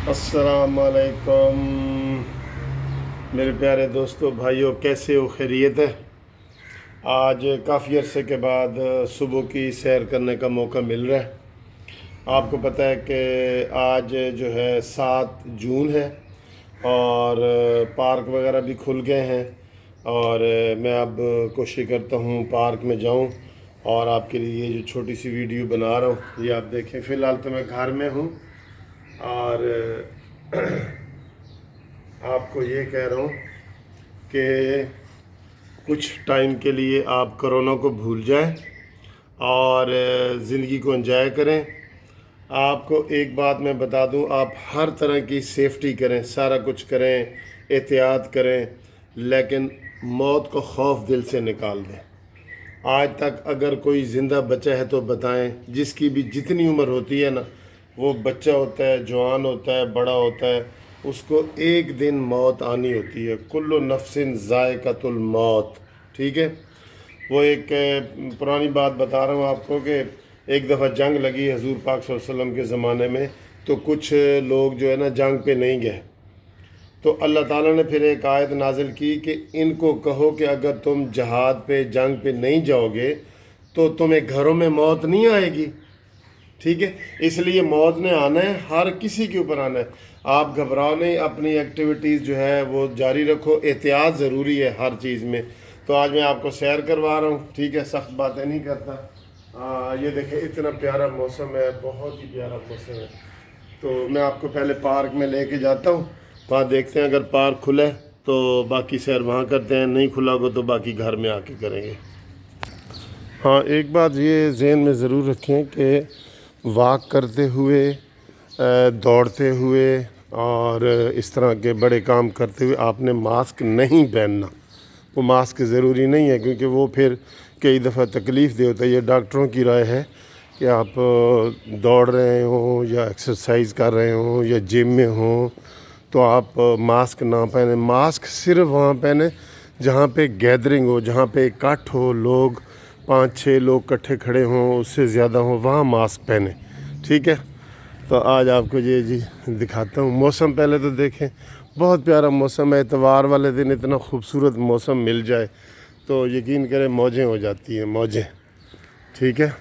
अस्सलाम वालेकुम मेरे प्यारे दोस्तों भाइयों, कैसे हो? खैरियत है? आज काफ़ी अरसे के बाद सुबह की सैर करने का मौका मिल रहा है। आपको पता है कि आज जो है 7 जून है और पार्क वगैरह भी खुल गए हैं और मैं अब कोशिश करता हूँ पार्क में जाऊँ और आपके लिए ये जो छोटी सी वीडियो बना रहा हूँ ये आप देखें। फ़िलहाल तो मैं घर में हूँ और आपको ये कह रहा हूँ कि कुछ टाइम के लिए आप कोरोना को भूल जाएं और ज़िंदगी को एंजॉय करें। आपको एक बात मैं बता दूं, आप हर तरह की सेफ्टी करें, सारा कुछ करें, एहतियात करें, लेकिन मौत को खौफ दिल से निकाल दें। आज तक अगर कोई ज़िंदा बचा है तो बताएं। जिसकी भी जितनी उम्र होती है ना, वो बच्चा होता है, जवान होता है, बड़ा होता है, उसको एक दिन मौत आनी होती है। कुल्लु नफ्सिन ज़ायक़तुल मौत, ठीक है। वो एक पुरानी बात बता रहा हूँ आपको कि एक दफ़ा जंग लगी हजूर पाक सल्लल्लाहु अलैहि वसल्लम के ज़माने में, तो कुछ लोग जो है ना जंग पे नहीं गए, तो अल्लाह ताला ने फिर एक आयत नाजिल की कि इनको कहो कि अगर तुम जहाद पे जंग पे नहीं जाओगे तो तुम्हें घरों में मौत नहीं आएगी, ठीक है। इसलिए मौत ने आना है, हर किसी के ऊपर आना है। आप घबराओ नहीं, अपनी एक्टिविटीज़ जो है वो जारी रखो, एहतियात ज़रूरी है हर चीज़ में। तो आज मैं आपको सैर करवा रहा हूँ, ठीक है, सख्त बातें नहीं करता। ये देखें इतना प्यारा मौसम है, बहुत ही प्यारा मौसम है। तो मैं आपको पहले पार्क में लेके जाता हूँ, वहाँ देखते हैं, अगर पार्क खुला है तो बाकी सैर वहाँ करते हैं, नहीं खुला होगा तो बाकी घर में आके करेंगे। हाँ, एक बात ये ज़हन में ज़रूर रखें कि वॉक करते हुए, दौड़ते हुए और इस तरह के बड़े काम करते हुए आपने मास्क नहीं पहनना। वो मास्क ज़रूरी नहीं है, क्योंकि वो फिर कई दफ़ा तकलीफ़ दे होता है। ये डॉक्टरों की राय है कि आप दौड़ रहे हों या एक्सरसाइज कर रहे हों या जिम में हों तो आप मास्क ना पहने। मास्क सिर्फ वहाँ पहने जहाँ पे गैदरिंग हो, जहाँ पे इकट्ठ हो, लोग 5-6 लोग इकट्ठे खड़े हों, उससे ज़्यादा हो, वहाँ मास्क पहने, ठीक है। तो आज आपको ये जी दिखाता हूँ मौसम। पहले तो देखें, बहुत प्यारा मौसम है। इतवार वाले दिन इतना खूबसूरत मौसम मिल जाए तो यकीन करें मौजें हो जाती हैं, मौजें, ठीक है।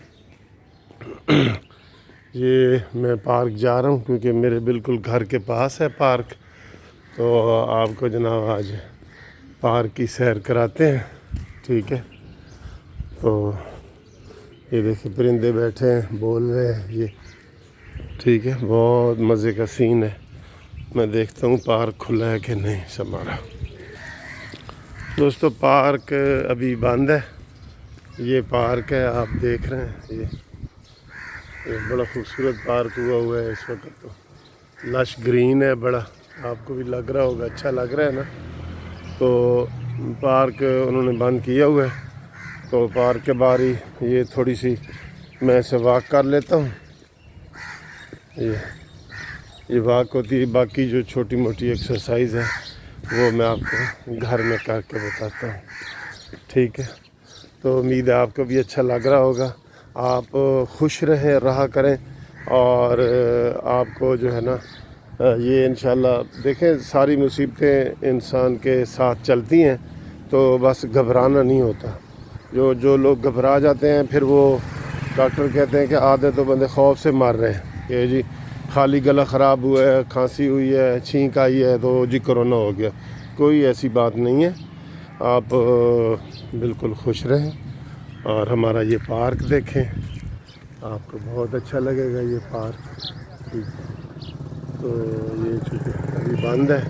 ये मैं पार्क जा रहा हूँ क्योंकि मेरे बिल्कुल घर के पास है पार्क, तो आपको जनाब आज पार्क की सैर कराते हैं, ठीक है। तो ये देखिए परिंदे बैठे हैं, बोल रहे हैं ये, ठीक है, बहुत मज़े का सीन है। मैं देखता हूँ पार्क खुला है कि नहीं हमारा। दोस्तों पार्क अभी बंद है। ये पार्क है, आप देख रहे हैं, ये बड़ा खूबसूरत पार्क हुआ है इस वक्त, तो लश ग्रीन है बड़ा, आपको भी लग रहा होगा, अच्छा लग रहा है ना। तो पार्क उन्होंने बंद किया हुआ है, तो पार्क के बाहर ही ये थोड़ी सी मैं ऐसे वॉक कर लेता हूँ। ये वॉक होती है, बाकी जो छोटी मोटी एक्सरसाइज है वो मैं आपको घर में करके बताता हूँ, ठीक है। तो उम्मीद है आपको भी अच्छा लग रहा होगा। आप खुश रहा करें और आपको जो है ना ये इंशाल्लाह देखें, सारी मुसीबतें इंसान के साथ चलती हैं, तो बस घबराना नहीं होता। जो लोग घबरा जाते हैं फिर वो डॉक्टर कहते हैं कि आधे तो बंदे खौफ से मर रहे हैं कि जी खाली गला ख़राब हुआ है, खांसी हुई है, छींक आई है तो जी कोरोना हो गया। कोई ऐसी बात नहीं है। आप बिल्कुल खुश रहें और हमारा ये पार्क देखें, आपको बहुत अच्छा लगेगा ये पार्क, ठीक है। तो ये चूँकि अभी बंद है,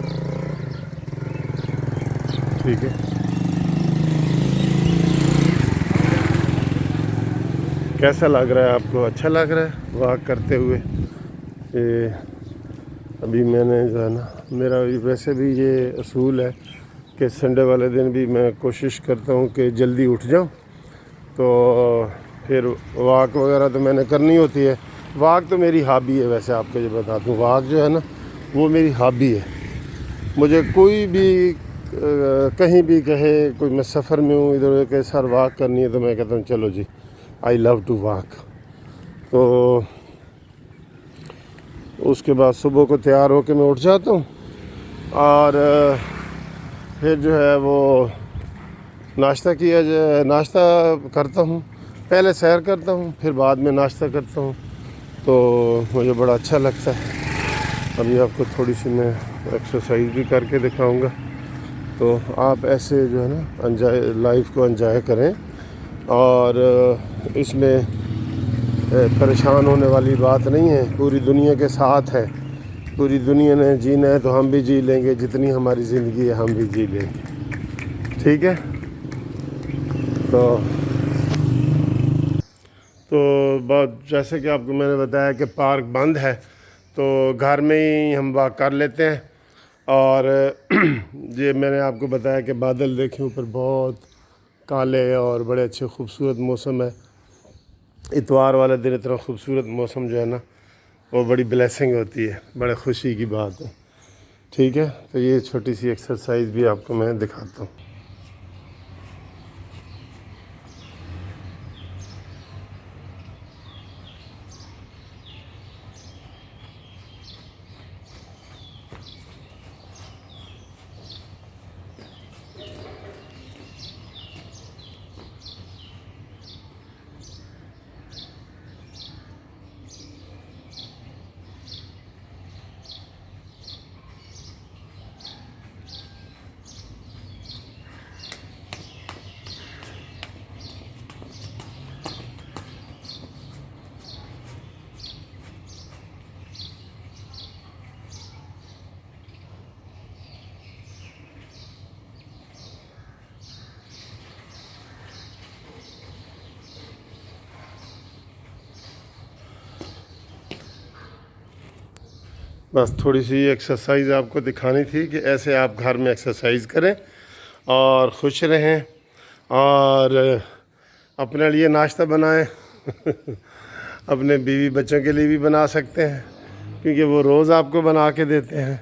ठीक है। कैसा लग रहा है आपको? अच्छा लग रहा है वॉक करते हुए? ये अभी मैंने जो है ना, मेरा वैसे भी ये असूल है कि संडे वाले दिन भी मैं कोशिश करता हूँ कि जल्दी उठ जाऊँ, तो फिर वॉक वगैरह तो मैंने करनी होती है। वॉक तो मेरी हॉबी है, वैसे आपको ये बता दूँ, वॉक जो है ना वो मेरी हॉबी है। मुझे कोई भी कहीं भी कहे, कोई मैं सफ़र में हूँ इधर के सर वॉक करनी है, तो मैं कहता हूँ चलो जी, आई लव टू वॉक। तो اس کے بعد صبح کو تیار ہو کے میں اٹھ جاتا ہوں اور پھر جو ہے وہ ناشتہ کرتا ہوں. پہلے سیر کرتا ہوں پھر بعد میں ناشتہ کرتا ہوں, تو مجھے بڑا اچھا لگتا ہے. ابھی آپ کو تھوڑی سی میں ایکسرسائز بھی کر کے دکھاؤں گا. تو آپ ایسے جو ہے نا لائف کو انجوائے کریں, اور اس میں پریشان ہونے والی بات نہیں ہے. پوری دنیا کے ساتھ ہے, پوری دنیا نے جینا ہے تو ہم بھی جی لیں گے, جتنی ہماری زندگی ہے ہم بھی جی لیں گے, ٹھیک ہے. تو جیسے کہ آپ کو میں نے بتایا کہ پارک بند ہے, تو گھر میں ہی ہم واک کر لیتے ہیں. اور یہ میں نے آپ کو بتایا کہ بادل دیکھیں اوپر بہت کالے اور بڑے اچھے خوبصورت موسم ہے. اتوار والے دن اتنا خوبصورت موسم جو ہے نا وہ بڑی بلیسنگ ہوتی ہے, بڑے خوشی کی بات ہے, ٹھیک ہے. تو یہ چھوٹی سی ایکسرسائز بھی آپ کو میں دکھاتا ہوں. بس تھوڑی سی ایکسرسائز آپ کو دکھانی تھی کہ ایسے آپ گھر میں ایکسرسائز کریں اور خوش رہیں, اور اپنے لیے ناشتہ بنائیں. اپنے بیوی بچوں کے لیے بھی بنا سکتے ہیں, کیونکہ وہ روز آپ کو بنا کے دیتے ہیں,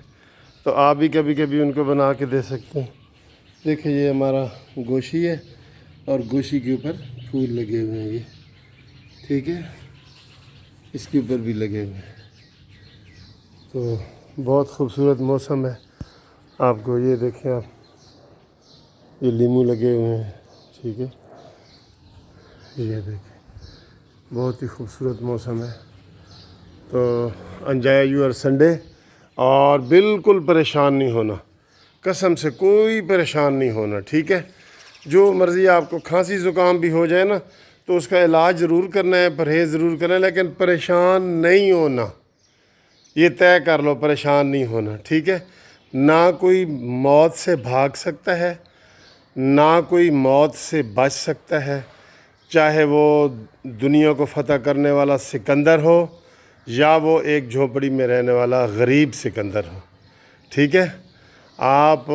تو آپ بھی کبھی کبھی ان کو بنا کے دے سکتے ہیں. دیکھیں یہ ہمارا گوشی ہے, اور گوشی کے اوپر پھول لگے ہوئے ہیں, یہ ٹھیک ہے, اس کے اوپر بھی لگے ہوئے ہیں. تو بہت خوبصورت موسم ہے. آپ کو یہ دیکھیں, آپ یہ لیمو لگے ہوئے ہیں, ٹھیک ہے, یہ دیکھیں بہت ہی خوبصورت موسم ہے. تو انجوائے یور سنڈے, اور بالکل پریشان نہیں ہونا, قسم سے کوئی پریشان نہیں ہونا, ٹھیک ہے. جو مرضی آپ کو کھانسی زکام بھی ہو جائے نا تو اس کا علاج ضرور کرنا ہے, پرہیز ضرور کرنا ہے, لیکن پریشان نہیں ہونا. یہ طے کر لو, پریشان نہیں ہونا, ٹھیک ہے. نہ کوئی موت سے بھاگ سکتا ہے, نہ کوئی موت سے بچ سکتا ہے, چاہے وہ دنیا کو فتح کرنے والا سکندر ہو یا وہ ایک جھونپڑی میں رہنے والا غریب سکندر ہو, ٹھیک ہے. آپ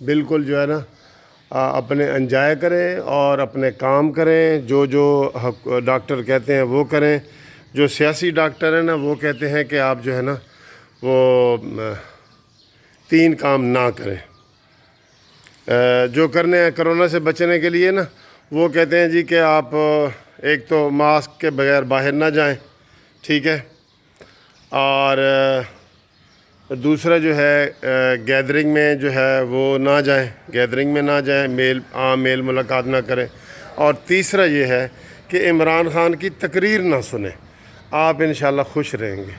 بالکل جو ہے نا اپنے انجوائے کریں اور اپنے کام کریں, جو ڈاکٹر کہتے ہیں وہ کریں. جو سیاسی ڈاکٹر ہیں نا وہ کہتے ہیں کہ آپ جو ہے نا وہ 3 کام نہ کریں. جو کرنے ہیں کرونا سے بچنے کے لیے نا, وہ کہتے ہیں جی کہ آپ ایک تو ماسک کے بغیر باہر نہ جائیں, ٹھیک ہے, اور دوسرا جو ہے گیدرنگ میں جو ہے وہ نہ جائیں, گیدرنگ میں نہ جائیں, عام میل ملاقات نہ کریں. اور تیسرا یہ ہے کہ عمران خان کی تقریر نہ سنیں. آپ انشاءاللہ خوش رہیں گے.